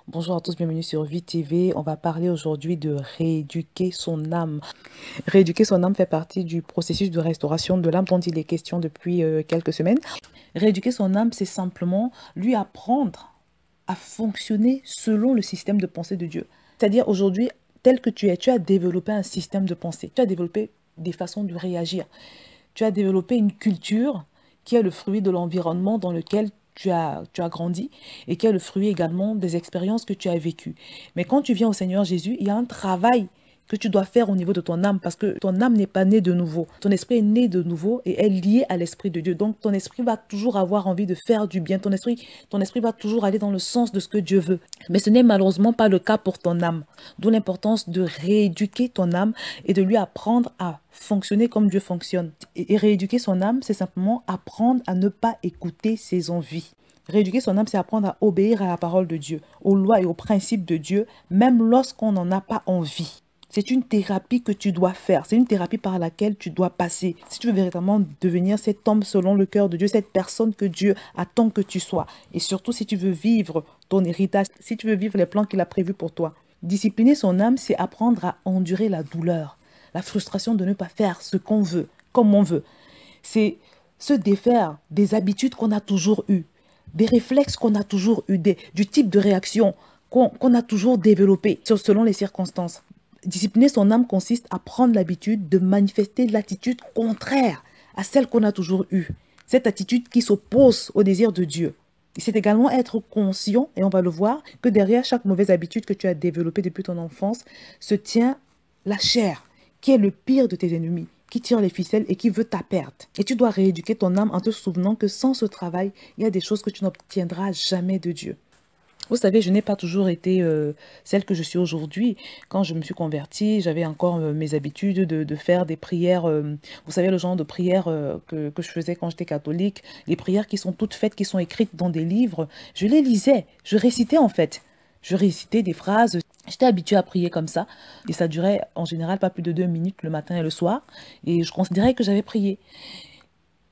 Bonjour à tous, bienvenue sur Vie TV. On va parler aujourd'hui de rééduquer son âme. Rééduquer son âme fait partie du processus de restauration de l'âme dont il est question depuis quelques semaines. Rééduquer son âme, c'est simplement lui apprendre à fonctionner selon le système de pensée de Dieu. C'est-à-dire aujourd'hui, tel que tu es, tu as développé un système de pensée. Tu as développé des façons de réagir. Tu as développé une culture qui est le fruit de l'environnement dans lequel tu as grandi et qui est le fruit également des expériences que tu as vécues. Mais quand tu viens au Seigneur Jésus, il y a un travail que tu dois faire au niveau de ton âme parce que ton âme n'est pas née de nouveau. Ton esprit est né de nouveau et est lié à l'esprit de Dieu. Donc ton esprit va toujours avoir envie de faire du bien. Ton esprit va toujours aller dans le sens de ce que Dieu veut. Mais ce n'est malheureusement pas le cas pour ton âme. D'où l'importance de rééduquer ton âme et de lui apprendre à fonctionner comme Dieu fonctionne. Et rééduquer son âme, c'est simplement apprendre à ne pas écouter ses envies. Rééduquer son âme, c'est apprendre à obéir à la parole de Dieu, aux lois et aux principes de Dieu, même lorsqu'on n'en a pas envie. C'est une thérapie que tu dois faire. C'est une thérapie par laquelle tu dois passer. Si tu veux véritablement devenir cet homme selon le cœur de Dieu, cette personne que Dieu attend que tu sois. Et surtout, si tu veux vivre ton héritage, si tu veux vivre les plans qu'il a prévus pour toi. Discipliner son âme, c'est apprendre à endurer la douleur, la frustration de ne pas faire ce qu'on veut, comme on veut. C'est se défaire des habitudes qu'on a toujours eues, des réflexes qu'on a toujours eus, du type de réaction qu'on a toujours développé selon les circonstances. Discipliner son âme consiste à prendre l'habitude de manifester l'attitude contraire à celle qu'on a toujours eue. Cette attitude qui s'oppose au désir de Dieu. C'est également être conscient, et on va le voir, que derrière chaque mauvaise habitude que tu as développée depuis ton enfance se tient la chair, qui est le pire de tes ennemis, qui tire les ficelles et qui veut ta perte. Et tu dois rééduquer ton âme en te souvenant que sans ce travail, il y a des choses que tu n'obtiendras jamais de Dieu. Vous savez, je n'ai pas toujours été celle que je suis aujourd'hui. Quand je me suis convertie, j'avais encore mes habitudes de faire des prières. Vous savez, le genre de prières que je faisais quand j'étais catholique. Les prières qui sont toutes faites, qui sont écrites dans des livres. Je les lisais, je récitais en fait. Je récitais des phrases. J'étais habituée à prier comme ça. Et ça durait en général pas plus de 2 minutes le matin et le soir. Et je considérais que j'avais prié.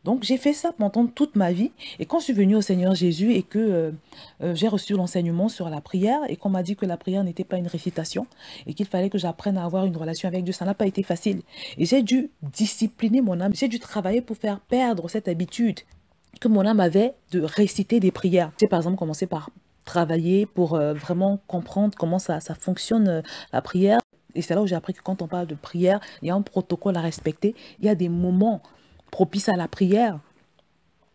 Donc, j'ai fait ça pendant toute ma vie. Et quand je suis venue au Seigneur Jésus et que j'ai reçu l'enseignement sur la prière et qu'on m'a dit que la prière n'était pas une récitation et qu'il fallait que j'apprenne à avoir une relation avec Dieu, ça n'a pas été facile. Et j'ai dû discipliner mon âme. J'ai dû travailler pour faire perdre cette habitude que mon âme avait de réciter des prières. J'ai par exemple commencé par travailler pour vraiment comprendre comment ça fonctionne la prière. Et c'est là où j'ai appris que quand on parle de prière, il y a un protocole à respecter. Il y a des moments propice à la prière.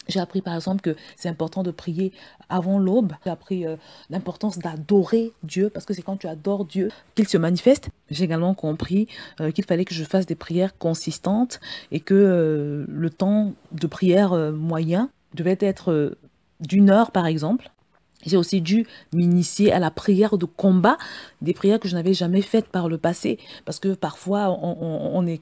J'ai appris par exemple que c'est important de prier avant l'aube. J'ai appris l'importance d'adorer Dieu parce que c'est quand tu adores Dieu qu'il se manifeste. J'ai également compris qu'il fallait que je fasse des prières consistantes et que le temps de prière moyen devait être d'1 heure par exemple. J'ai aussi dû m'initier à la prière de combat, des prières que je n'avais jamais faites par le passé. Parce que parfois,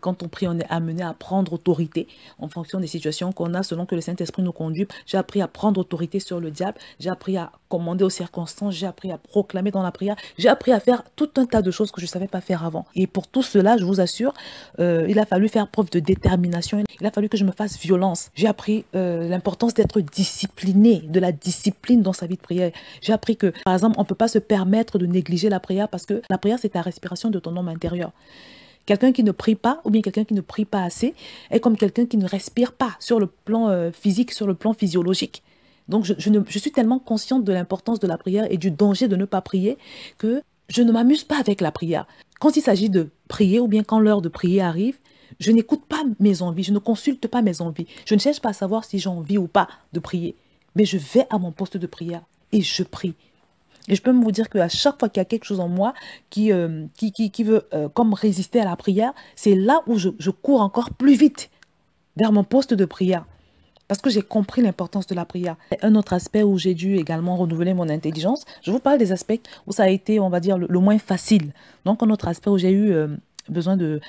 quand on prie, on est amené à prendre autorité en fonction des situations qu'on a, selon que le Saint-Esprit nous conduit. J'ai appris à prendre autorité sur le diable. J'ai appris à commander aux circonstances. J'ai appris à proclamer dans la prière. J'ai appris à faire tout un tas de choses que je ne savais pas faire avant. Et pour tout cela, je vous assure, il a fallu faire preuve de détermination. Il a fallu que je me fasse violence. J'ai appris l'importance d'être discipliné, de la discipline dans sa vie de prière. J'ai appris que, par exemple, on ne peut pas se permettre de négliger la prière parce que la prière, c'est la respiration de ton homme intérieur. Quelqu'un qui ne prie pas ou bien quelqu'un qui ne prie pas assez est comme quelqu'un qui ne respire pas sur le plan physique, sur le plan physiologique. Donc, je suis tellement consciente de l'importance de la prière et du danger de ne pas prier que je ne m'amuse pas avec la prière. Quand il s'agit de prier ou bien quand l'heure de prier arrive, je n'écoute pas mes envies, je ne consulte pas mes envies. Je ne cherche pas à savoir si j'ai envie ou pas de prier. Mais je vais à mon poste de prière et je prie. Et je peux vous dire qu'à chaque fois qu'il y a quelque chose en moi qui veut comme résister à la prière, c'est là où je cours encore plus vite vers mon poste de prière. Parce que j'ai compris l'importance de la prière. Un autre aspect où j'ai dû également renouveler mon intelligence, je vous parle des aspects où ça a été, on va dire, le moins facile. Donc un autre aspect où j'ai eu besoin de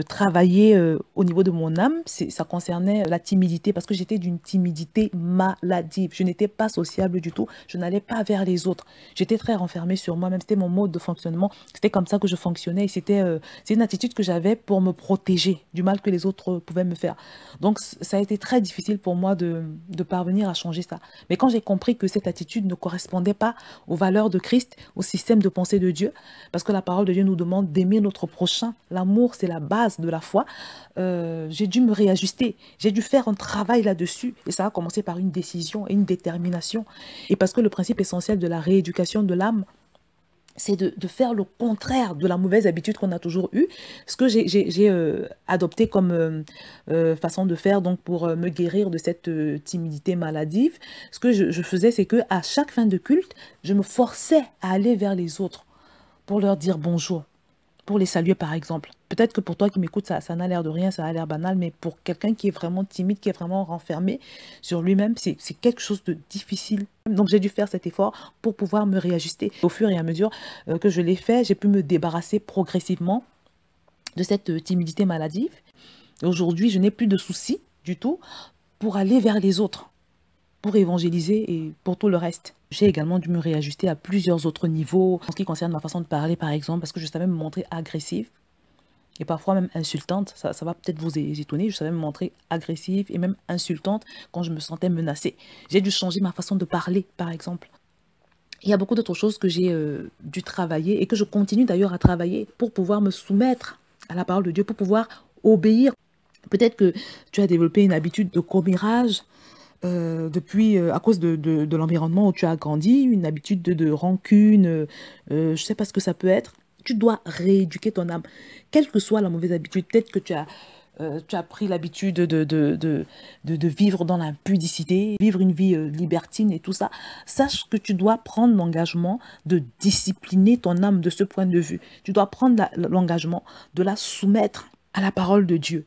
travailler au niveau de mon âme. Ça concernait la timidité, parce que j'étais d'une timidité maladive. Je n'étais pas sociable du tout. Je n'allais pas vers les autres. J'étais très renfermée sur moi-même. C'était mon mode de fonctionnement. C'était comme ça que je fonctionnais. Et c'est une attitude que j'avais pour me protéger du mal que les autres pouvaient me faire. Donc, ça a été très difficile pour moi de parvenir à changer ça. Mais quand j'ai compris que cette attitude ne correspondait pas aux valeurs de Christ, au système de pensée de Dieu, parce que la parole de Dieu nous demande d'aimer notre prochain. L'amour, c'est la base de la foi. J'ai dû me réajuster. J'ai dû faire un travail là-dessus. Et ça a commencé par une décision et une détermination. Et parce que le principe essentiel de la rééducation de l'âme, c'est de faire le contraire de la mauvaise habitude qu'on a toujours eue. Ce que j'ai adopté comme façon de faire donc pour me guérir de cette timidité maladive, ce que je faisais, c'est qu'à chaque fin de culte, je me forçais à aller vers les autres pour leur dire bonjour, pour les saluer par exemple. Peut-être que pour toi qui m'écoutes, ça n'a l'air de rien, ça a l'air banal, mais pour quelqu'un qui est vraiment timide, qui est vraiment renfermé sur lui-même, c'est quelque chose de difficile. Donc j'ai dû faire cet effort pour pouvoir me réajuster. Au fur et à mesure que je l'ai fait, j'ai pu me débarrasser progressivement de cette timidité maladive. Aujourd'hui, je n'ai plus de soucis du tout pour aller vers les autres, pour évangéliser et pour tout le reste. J'ai également dû me réajuster à plusieurs autres niveaux en ce qui concerne ma façon de parler par exemple, parce que je savais me montrer agressive et parfois même insultante. Ça va peut-être vous étonner, je savais me montrer agressive et même insultante quand je me sentais menacée. J'ai dû changer ma façon de parler par exemple. Il y a beaucoup d'autres choses que j'ai dû travailler et que je continue d'ailleurs à travailler pour pouvoir me soumettre à la parole de Dieu, pour pouvoir obéir. Peut-être que tu as développé une habitude de commérage, depuis, à cause de l'environnement où tu as grandi, une habitude de rancune, je ne sais pas ce que ça peut être. Tu dois rééduquer ton âme, quelle que soit la mauvaise habitude. Peut-être que tu as pris l'habitude de vivre dans l'impudicité, vivre une vie libertine et tout ça. Sache que tu dois prendre l'engagement de discipliner ton âme de ce point de vue. Tu dois prendre l'engagement de la soumettre à la parole de Dieu.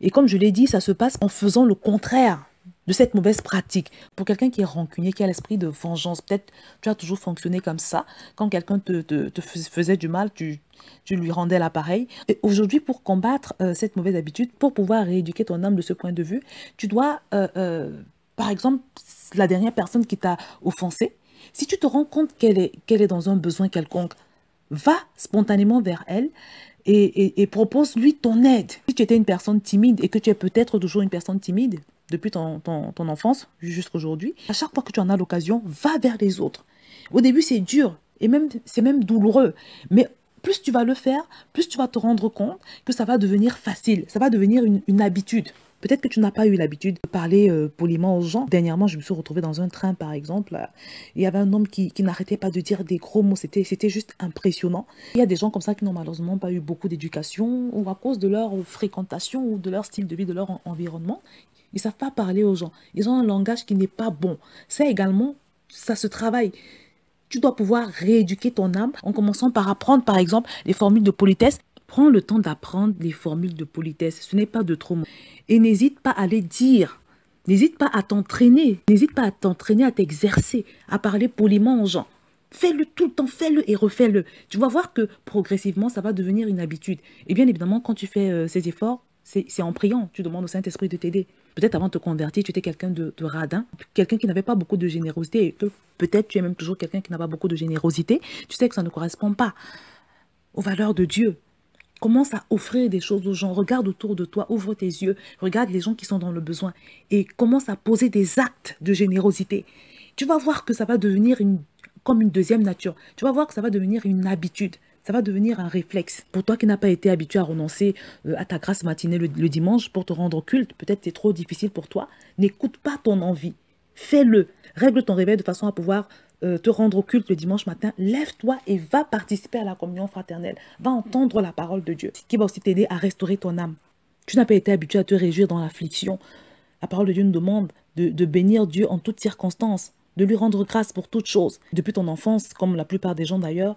Et comme je l'ai dit, ça se passe en faisant le contraire de cette mauvaise pratique. Pour quelqu'un qui est rancunier, qui a l'esprit de vengeance, peut-être tu as toujours fonctionné comme ça. Quand quelqu'un te faisait du mal, tu lui rendais l'appareil. Et aujourd'hui, pour combattre cette mauvaise habitude, pour pouvoir rééduquer ton âme de ce point de vue, tu dois, par exemple, la dernière personne qui t'a offensé, si tu te rends compte qu'elle est dans un besoin quelconque, va spontanément vers elle et propose-lui ton aide. Si tu étais une personne timide et que tu es peut-être toujours une personne timide, depuis ton enfance jusqu'à aujourd'hui, à chaque fois que tu en as l'occasion, va vers les autres. Au début, c'est dur et c'est même douloureux. Mais plus tu vas le faire, plus tu vas te rendre compte que ça va devenir facile. Ça va devenir une habitude. Peut-être que tu n'as pas eu l'habitude de parler poliment aux gens. Dernièrement, je me suis retrouvée dans un train, par exemple. Il y avait un homme qui n'arrêtait pas de dire des gros mots. C'était juste impressionnant. Il y a des gens comme ça qui n'ont malheureusement pas eu beaucoup d'éducation ou à cause de leur fréquentation ou de leur style de vie, de leur environnement. Ils ne savent pas parler aux gens. Ils ont un langage qui n'est pas bon. Ça également, ça se travaille. Tu dois pouvoir rééduquer ton âme en commençant par apprendre, par exemple, les formules de politesse. Prends le temps d'apprendre les formules de politesse. Ce n'est pas de trop. Et n'hésite pas à les dire. N'hésite pas à t'entraîner. N'hésite pas à t'entraîner, à t'exercer, à parler poliment aux gens. Fais-le tout le temps, fais-le et refais-le. Tu vas voir que progressivement, ça va devenir une habitude. Et bien évidemment, quand tu fais ces efforts, c'est en priant. Tu demandes au Saint-Esprit de t'aider. Peut-être avant de te convertir, tu étais quelqu'un de radin, quelqu'un qui n'avait pas beaucoup de générosité. Et que peut-être tu es même toujours quelqu'un qui n'a pas beaucoup de générosité. Tu sais que ça ne correspond pas aux valeurs de Dieu. Commence à offrir des choses aux gens. Regarde autour de toi, ouvre tes yeux. Regarde les gens qui sont dans le besoin. Et commence à poser des actes de générosité. Tu vas voir que ça va devenir comme une deuxième nature. Tu vas voir que ça va devenir une habitude. Ça va devenir un réflexe. Pour toi qui n'as pas été habitué à renoncer à ta grâce matinée le dimanche pour te rendre au culte, peut-être c'est trop difficile pour toi. N'écoute pas ton envie. Fais-le. Règle ton réveil de façon à pouvoir te rendre au culte le dimanche matin. Lève-toi et va participer à la communion fraternelle. Va entendre la parole de Dieu qui va aussi t'aider à restaurer ton âme. Tu n'as pas été habitué à te réjouir dans l'affliction. La parole de Dieu nous demande de bénir Dieu en toutes circonstances, de lui rendre grâce pour toutes choses. Depuis ton enfance, comme la plupart des gens d'ailleurs,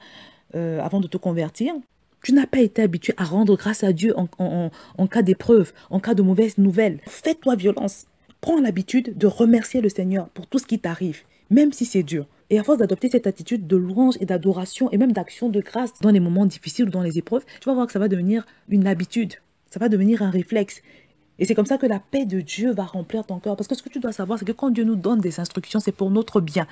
avant de te convertir, tu n'as pas été habitué à rendre grâce à Dieu en cas d'épreuve, en cas de mauvaise nouvelle. Fais-toi violence. Prends l'habitude de remercier le Seigneur pour tout ce qui t'arrive. même si c'est dur. Et à force d'adopter cette attitude de louange et d'adoration et même d'action de grâce dans les moments difficiles ou dans les épreuves, tu vas voir que ça va devenir une habitude, ça va devenir un réflexe. Et c'est comme ça que la paix de Dieu va remplir ton cœur. Parce que ce que tu dois savoir, c'est que quand Dieu nous donne des instructions, c'est pour notre bien.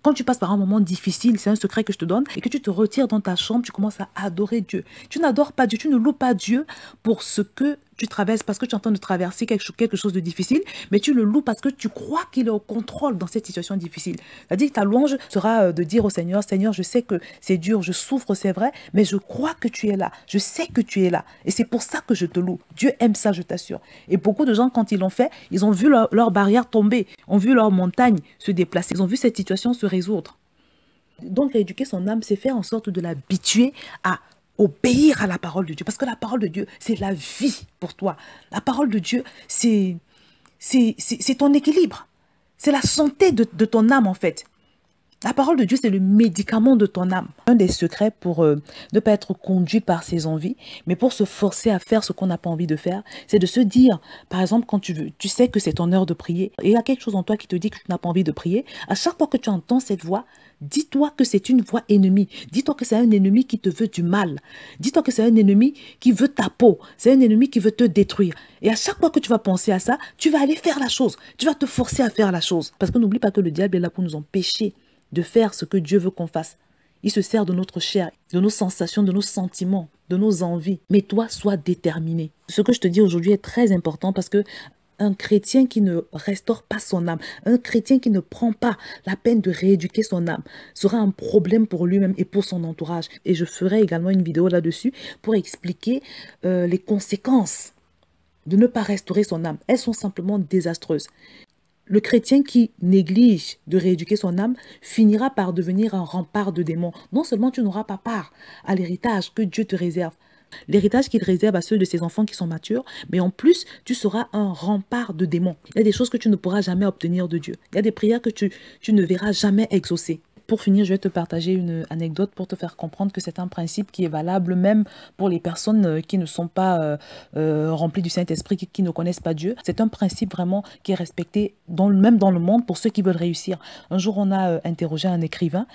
Quand tu passes par un moment difficile, c'est un secret que je te donne, et que tu te retires dans ta chambre, tu commences à adorer Dieu. Tu n'adores pas Dieu, tu ne loues pas Dieu pour ce que tu traverses, parce que tu es en train de traverser quelque chose de difficile, mais tu le loues parce que tu crois qu'il est au contrôle dans cette situation difficile. C'est-à-dire que ta louange sera de dire au Seigneur, Seigneur, je sais que c'est dur, je souffre, c'est vrai, mais je crois que tu es là, je sais que tu es là, et c'est pour ça que je te loue. Dieu aime ça, je t'assure. Et beaucoup de gens, quand ils l'ont fait, ils ont vu leur barrière tomber, ont vu leur montagne se déplacer, ils ont vu cette situation se résoudre. Donc, rééduquer son âme, c'est faire en sorte de l'habituer à obéir à la parole de Dieu. Parce que la parole de Dieu, c'est la vie pour toi. La parole de Dieu, c'est ton équilibre. C'est la santé de ton âme, en fait. La parole de Dieu, c'est le médicament de ton âme. Un des secrets pour ne pas être conduit par ses envies, mais pour se forcer à faire ce qu'on n'a pas envie de faire, c'est de se dire, par exemple, quand tu sais que c'est ton heure de prier, et il y a quelque chose en toi qui te dit que tu n'as pas envie de prier, à chaque fois que tu entends cette voix, dis-toi que c'est une voix ennemie. Dis-toi que c'est un ennemi qui te veut du mal. Dis-toi que c'est un ennemi qui veut ta peau. C'est un ennemi qui veut te détruire. Et à chaque fois que tu vas penser à ça, tu vas aller faire la chose. Tu vas te forcer à faire la chose. Parce que n'oublie pas que le diable est là pour nous empêcher de faire ce que Dieu veut qu'on fasse. Il se sert de notre chair, de nos sensations, de nos sentiments, de nos envies. Mais toi, sois déterminé. Ce que je te dis aujourd'hui est très important parce que un chrétien qui ne restaure pas son âme, un chrétien qui ne prend pas la peine de rééduquer son âme, sera un problème pour lui-même et pour son entourage. Et je ferai également une vidéo là-dessus pour expliquer les conséquences de ne pas restaurer son âme. Elles sont simplement désastreuses. Le chrétien qui néglige de rééduquer son âme finira par devenir un rempart de démons. Non seulement tu n'auras pas part à l'héritage que Dieu te réserve, l'héritage qu'il réserve à ceux de ses enfants qui sont matures, mais en plus, tu seras un rempart de démons. Il y a des choses que tu ne pourras jamais obtenir de Dieu. Il y a des prières que tu ne verras jamais exaucées. Pour finir, je vais te partager une anecdote pour te faire comprendre que c'est un principe qui est valable même pour les personnes qui ne sont pas remplies du Saint-Esprit, qui ne connaissent pas Dieu. C'est un principe vraiment qui est respecté même dans le monde pour ceux qui veulent réussir. Un jour, on a interrogé un écrivain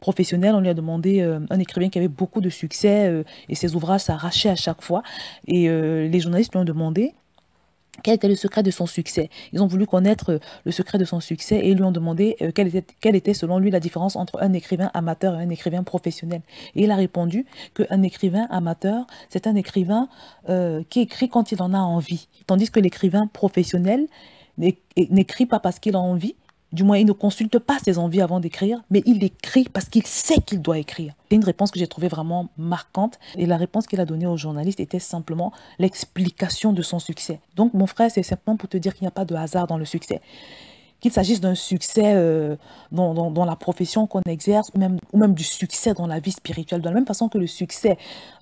professionnel, on lui a demandé, un écrivain qui avait beaucoup de succès et ses ouvrages s'arrachaient à chaque fois. Et les journalistes lui ont demandé quel était le secret de son succès. Ils ont voulu connaître le secret de son succès et ils lui ont demandé quelle était selon lui la différence entre un écrivain amateur et un écrivain professionnel. Et il a répondu qu'un écrivain amateur, c'est un écrivain qui écrit quand il en a envie. Tandis que l'écrivain professionnel n'écrit pas parce qu'il a envie. Du moins, il ne consulte pas ses envies avant d'écrire, mais il écrit parce qu'il sait qu'il doit écrire. C'est une réponse que j'ai trouvée vraiment marquante. Et la réponse qu'il a donnée au journaliste était simplement l'explication de son succès. Donc, mon frère, c'est simplement pour te dire qu'il n'y a pas de hasard dans le succès. Qu'il s'agisse d'un succès dans la profession qu'on exerce ou même du succès dans la vie spirituelle. De la même façon que le succès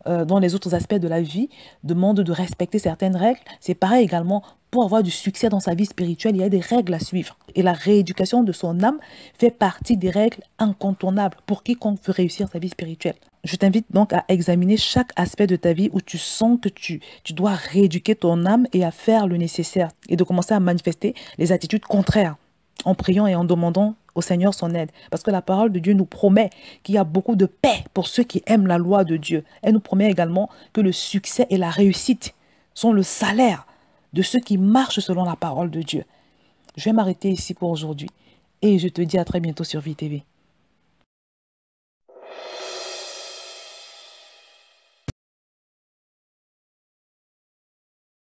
dans les autres aspects de la vie demande de respecter certaines règles, c'est pareil également pour avoir du succès dans sa vie spirituelle, il y a des règles à suivre. Et la rééducation de son âme fait partie des règles incontournables pour quiconque veut réussir sa vie spirituelle. Je t'invite donc à examiner chaque aspect de ta vie où tu sens que tu dois rééduquer ton âme et à faire le nécessaire et de commencer à manifester les attitudes contraires en priant et en demandant au Seigneur son aide. Parce que la parole de Dieu nous promet qu'il y a beaucoup de paix pour ceux qui aiment la loi de Dieu. Elle nous promet également que le succès et la réussite sont le salaire de ceux qui marchent selon la parole de Dieu. Je vais m'arrêter ici pour aujourd'hui et je te dis à très bientôt sur VTV.